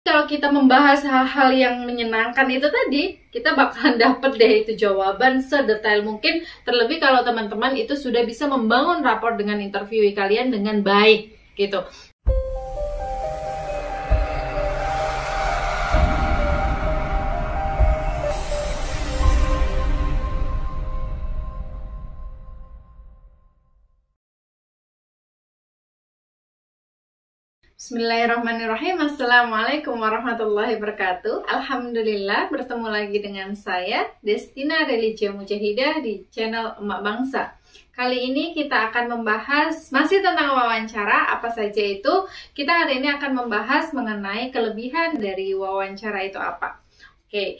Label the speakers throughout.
Speaker 1: Kalau kita membahas hal-hal yang menyenangkan itu tadi, kita bakalan dapet deh itu jawaban sedetail mungkin. Terlebih kalau teman-teman itu sudah bisa membangun rapor dengan interviewee kalian dengan baik gitu. Bismillahirrahmanirrahim. Assalamualaikum warahmatullahi wabarakatuh. Alhamdulillah bertemu lagi dengan saya Destina Religia Mujahidah di channel Emak Bangsa. Kali ini kita akan membahas masih tentang wawancara. Apa saja itu? Kita hari ini akan membahas mengenai kelebihan dari wawancara itu apa. Oke,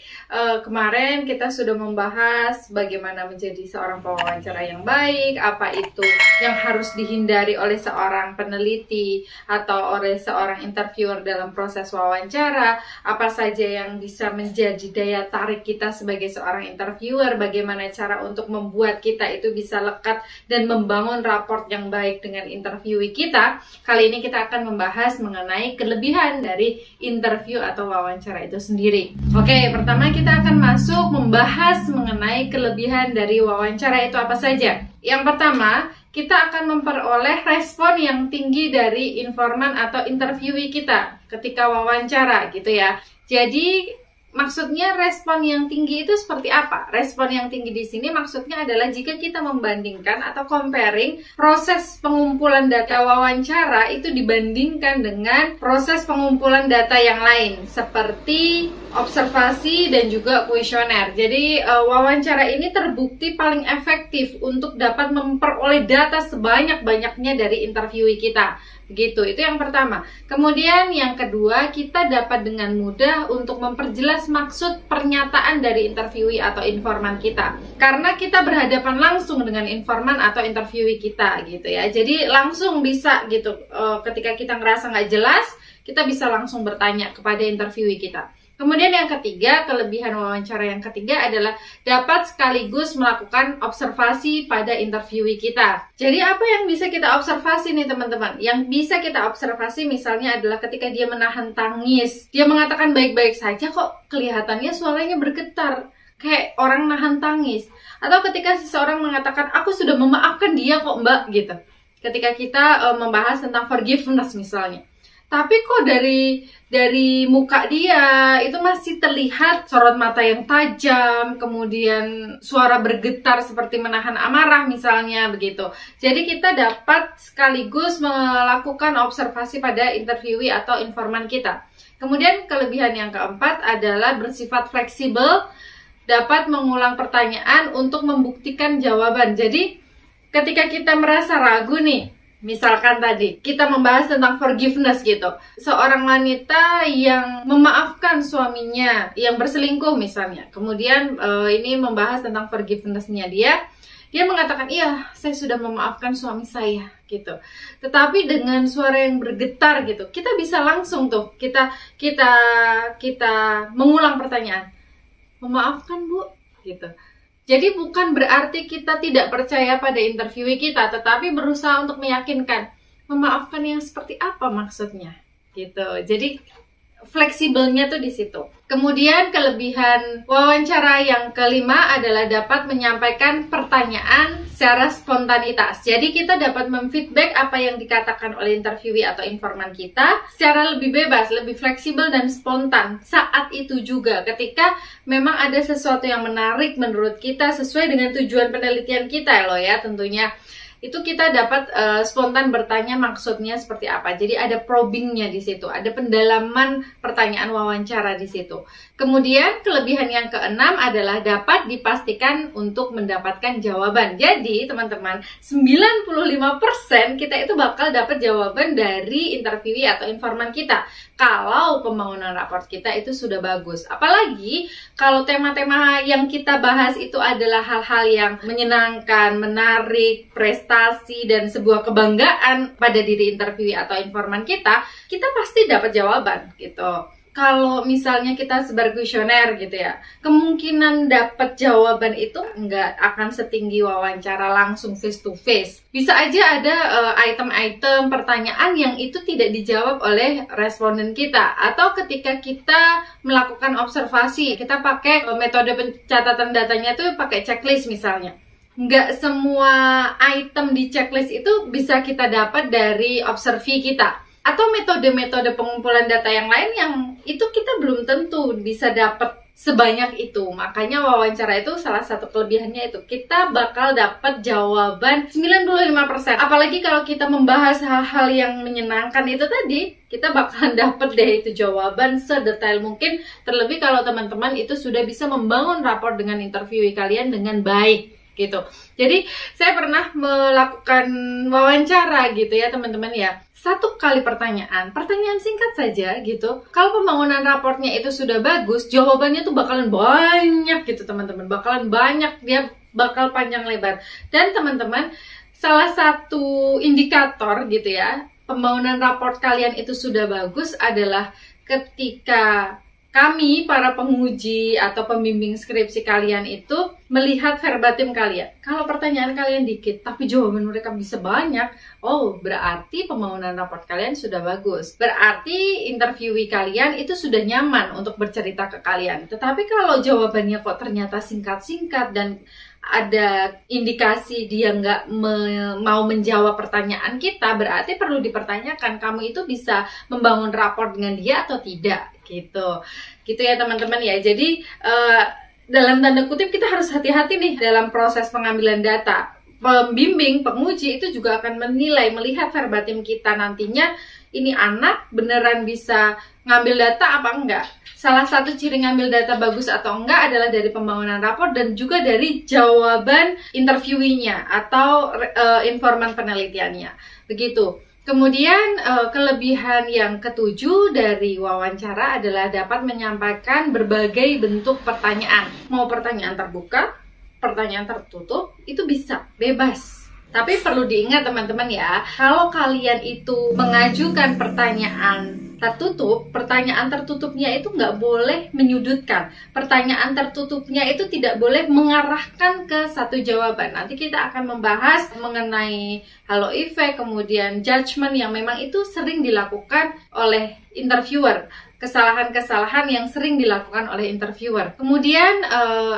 Speaker 1: kemarin kita sudah membahas bagaimana menjadi seorang pewawancara yang baik, apa itu yang harus dihindari oleh seorang peneliti atau oleh seorang interviewer dalam proses wawancara, apa saja yang bisa menjadi daya tarik kita sebagai seorang interviewer, bagaimana cara untuk membuat kita itu bisa lekat dan membangun raport yang baik dengan interviewee kita. Kali ini kita akan membahas mengenai kelebihan dari interview atau wawancara itu sendiri. Oke, pertama kita akan masuk membahas mengenai kelebihan dari wawancara itu apa saja. Yang pertama, kita akan memperoleh respon yang tinggi dari informan atau interviewee kita ketika wawancara gitu ya. Jadi maksudnya respon yang tinggi itu seperti apa? Respon yang tinggi di sini maksudnya adalah jika kita membandingkan atau comparing proses pengumpulan data wawancara itu dibandingkan dengan proses pengumpulan data yang lain seperti observasi dan juga kuesioner. Jadi wawancara ini terbukti paling efektif untuk dapat memperoleh data sebanyak-banyaknya dari interviewee kita. Begitu, itu yang pertama. Kemudian yang kedua, kita dapat dengan mudah untuk memperjelas maksud pernyataan dari interviewee atau informan kita. Karena kita berhadapan langsung dengan informan atau interviewee kita gitu ya. Jadi langsung bisa gitu, ketika kita ngerasa nggak jelas, kita bisa langsung bertanya kepada interviewee kita. Kemudian yang ketiga, kelebihan wawancara yang ketiga adalah dapat sekaligus melakukan observasi pada interviewee kita. Jadi apa yang bisa kita observasi nih teman-teman? Yang bisa kita observasi misalnya adalah ketika dia menahan tangis. Dia mengatakan baik-baik saja kok kelihatannya suaranya bergetar. Kayak orang nahan tangis. Atau ketika seseorang mengatakan aku sudah memaafkan dia kok mbak gitu. Ketika kita membahas tentang forgiveness misalnya. Tapi kok dari muka dia itu masih terlihat sorot mata yang tajam, kemudian suara bergetar seperti menahan amarah misalnya begitu. Jadi kita dapat sekaligus melakukan observasi pada interviewee atau informan kita. Kemudian kelebihan yang keempat adalah bersifat fleksibel, dapat mengulang pertanyaan untuk membuktikan jawaban. Jadi ketika kita merasa ragu nih, misalkan tadi kita membahas tentang forgiveness gitu. Seorang wanita yang memaafkan suaminya yang berselingkuh misalnya. Kemudian ini membahas tentang forgiveness-nya dia. Dia mengatakan, "Iya, saya sudah memaafkan suami saya." gitu. Tetapi dengan suara yang bergetar gitu. Kita bisa langsung tuh kita mengulang pertanyaan. "Memaafkan, Bu?" gitu. Jadi bukan berarti kita tidak percaya pada interviewee kita, tetapi berusaha untuk meyakinkan, memaafkan yang seperti apa maksudnya, gitu. Jadi fleksibelnya tuh di situ. Kemudian kelebihan wawancara yang kelima adalah dapat menyampaikan pertanyaan secara spontanitas. Jadi kita dapat memfeedback apa yang dikatakan oleh interviewee atau informan kita secara lebih bebas, lebih fleksibel dan spontan. Saat itu juga ketika memang ada sesuatu yang menarik menurut kita sesuai dengan tujuan penelitian kita loh ya tentunya. Itu kita dapat spontan bertanya maksudnya seperti apa. Jadi ada probingnya di situ, ada pendalaman pertanyaan wawancara di situ. Kemudian kelebihan yang keenam adalah dapat dipastikan untuk mendapatkan jawaban. Jadi teman-teman, 95% kita itu bakal dapat jawaban dari interviewee atau informan kita. Kalau pembangunan raport kita itu sudah bagus. Apalagi kalau tema-tema yang kita bahas itu adalah hal-hal yang menyenangkan, menarik, prestasi, dan sebuah kebanggaan pada diri interviewee atau informan kita pasti dapat jawaban gitu. kalau misalnya kita sebar kuesioner gitu ya, kemungkinan dapat jawaban itu nggak akan setinggi wawancara langsung face to face. Bisa aja ada item-item pertanyaan yang itu tidak dijawab oleh responden kita, atau ketika kita melakukan observasi, kita pakai metode pencatatan datanya itu pakai checklist misalnya. Nggak semua item di checklist itu bisa kita dapat dari observi kita. Atau metode-metode pengumpulan data yang lain yang itu kita belum tentu bisa dapat sebanyak itu. Makanya wawancara itu salah satu kelebihannya itu kita bakal dapat jawaban 95%. Apalagi kalau kita membahas hal-hal yang menyenangkan itu tadi, kita bakalan dapat deh itu jawaban sedetail mungkin. Terlebih kalau teman-teman itu sudah bisa membangun rapor dengan interviewee kalian dengan baik gitu. Jadi saya pernah melakukan wawancara gitu ya teman-teman ya. 1 kali pertanyaan singkat saja gitu. Kalau pembangunan raportnya itu sudah bagus, jawabannya tuh bakalan banyak gitu teman-teman. Bakalan banyak, dia bakal panjang lebar. Dan teman-teman, salah satu indikator gitu ya, pembangunan raport kalian itu sudah bagus adalah ketika kami, para penguji atau pembimbing skripsi kalian itu melihat verbatim kalian. Kalau pertanyaan kalian dikit, tapi jawaban mereka bisa banyak, oh berarti pembangunan raport kalian sudah bagus. Berarti interviewee kalian itu sudah nyaman untuk bercerita ke kalian. Tetapi kalau jawabannya kok ternyata singkat-singkat dan ada indikasi dia nggak mau menjawab pertanyaan kita, berarti perlu dipertanyakan kamu itu bisa membangun rapor dengan dia atau tidak gitu ya teman-teman ya. Jadi dalam tanda kutip kita harus hati-hati nih dalam proses pengambilan data. Pembimbing, penguji itu juga akan menilai, melihat verbatim kita nantinya, ini anak beneran bisa ngambil data apa enggak. Salah satu ciri ngambil data bagus atau enggak adalah dari pembangunan rapor dan juga dari jawaban interviewee-nya atau informan penelitiannya. Begitu. Kemudian kelebihan yang ketujuh dari wawancara adalah dapat menyampaikan berbagai bentuk pertanyaan. Mau pertanyaan terbuka, pertanyaan tertutup, itu bisa, bebas. Tapi perlu diingat teman-teman ya, kalau kalian itu mengajukan pertanyaan tertutup, pertanyaan tertutupnya itu nggak boleh menyudutkan. Pertanyaan tertutupnya itu tidak boleh mengarahkan ke satu jawaban. Nanti kita akan membahas mengenai halo effect, kemudian judgment yang memang itu sering dilakukan oleh interviewer. Kesalahan-kesalahan yang sering dilakukan oleh interviewer. Kemudian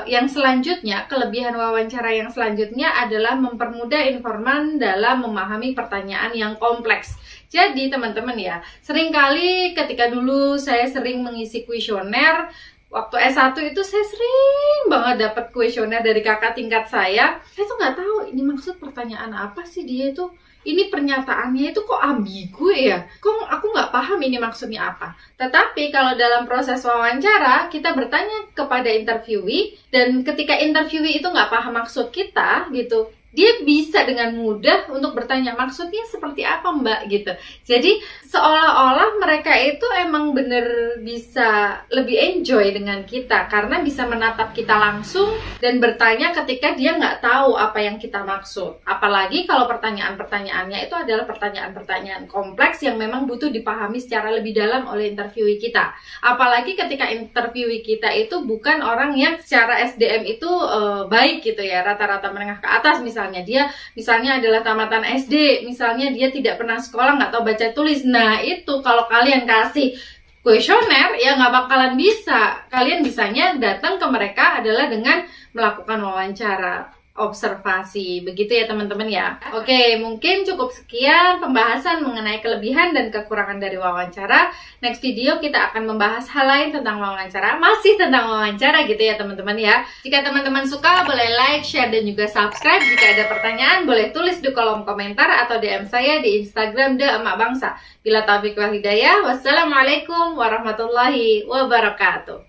Speaker 1: yang selanjutnya, kelebihan wawancara yang selanjutnya adalah mempermudah informan dalam memahami pertanyaan yang kompleks. Jadi teman-teman ya, seringkali ketika dulu saya sering mengisi kuesioner, waktu S1 itu saya sering banget dapat kuesioner dari kakak tingkat saya tuh nggak tahu ini maksud pertanyaan apa sih dia itu. Ini pernyataannya itu kok ambigu ya? Kok aku nggak paham ini maksudnya apa? Tetapi kalau dalam proses wawancara, kita bertanya kepada interviewee, dan ketika interviewee itu nggak paham maksud kita gitu, dia bisa dengan mudah untuk bertanya maksudnya seperti apa mbak gitu. Jadi seolah-olah mereka itu emang bener bisa lebih enjoy dengan kita karena bisa menatap kita langsung dan bertanya ketika dia nggak tahu apa yang kita maksud. Apalagi kalau pertanyaan-pertanyaannya itu adalah pertanyaan-pertanyaan kompleks yang memang butuh dipahami secara lebih dalam oleh interviewee kita. Apalagi ketika interviewee kita itu bukan orang yang secara SDM itu baik gitu ya, rata-rata menengah ke atas misalnya. Dia misalnya adalah tamatan SD, misalnya dia tidak pernah sekolah, nggak tahu baca tulis. Nah itu kalau kalian kasih kuesioner ya nggak bakalan bisa. Kalian bisanya datang ke mereka adalah dengan melakukan wawancara, observasi, begitu ya teman-teman ya. Oke, mungkin cukup sekian pembahasan mengenai kelebihan dan kekurangan dari wawancara. Next video kita akan membahas hal lain tentang wawancara, masih tentang wawancara gitu ya teman-teman ya. Jika teman-teman suka boleh like, share, dan juga subscribe. Jika ada pertanyaan boleh tulis di kolom komentar atau DM saya di Instagram @emakbangsa. Bila taufiq wal hidayah, wassalamualaikum warahmatullahi wabarakatuh.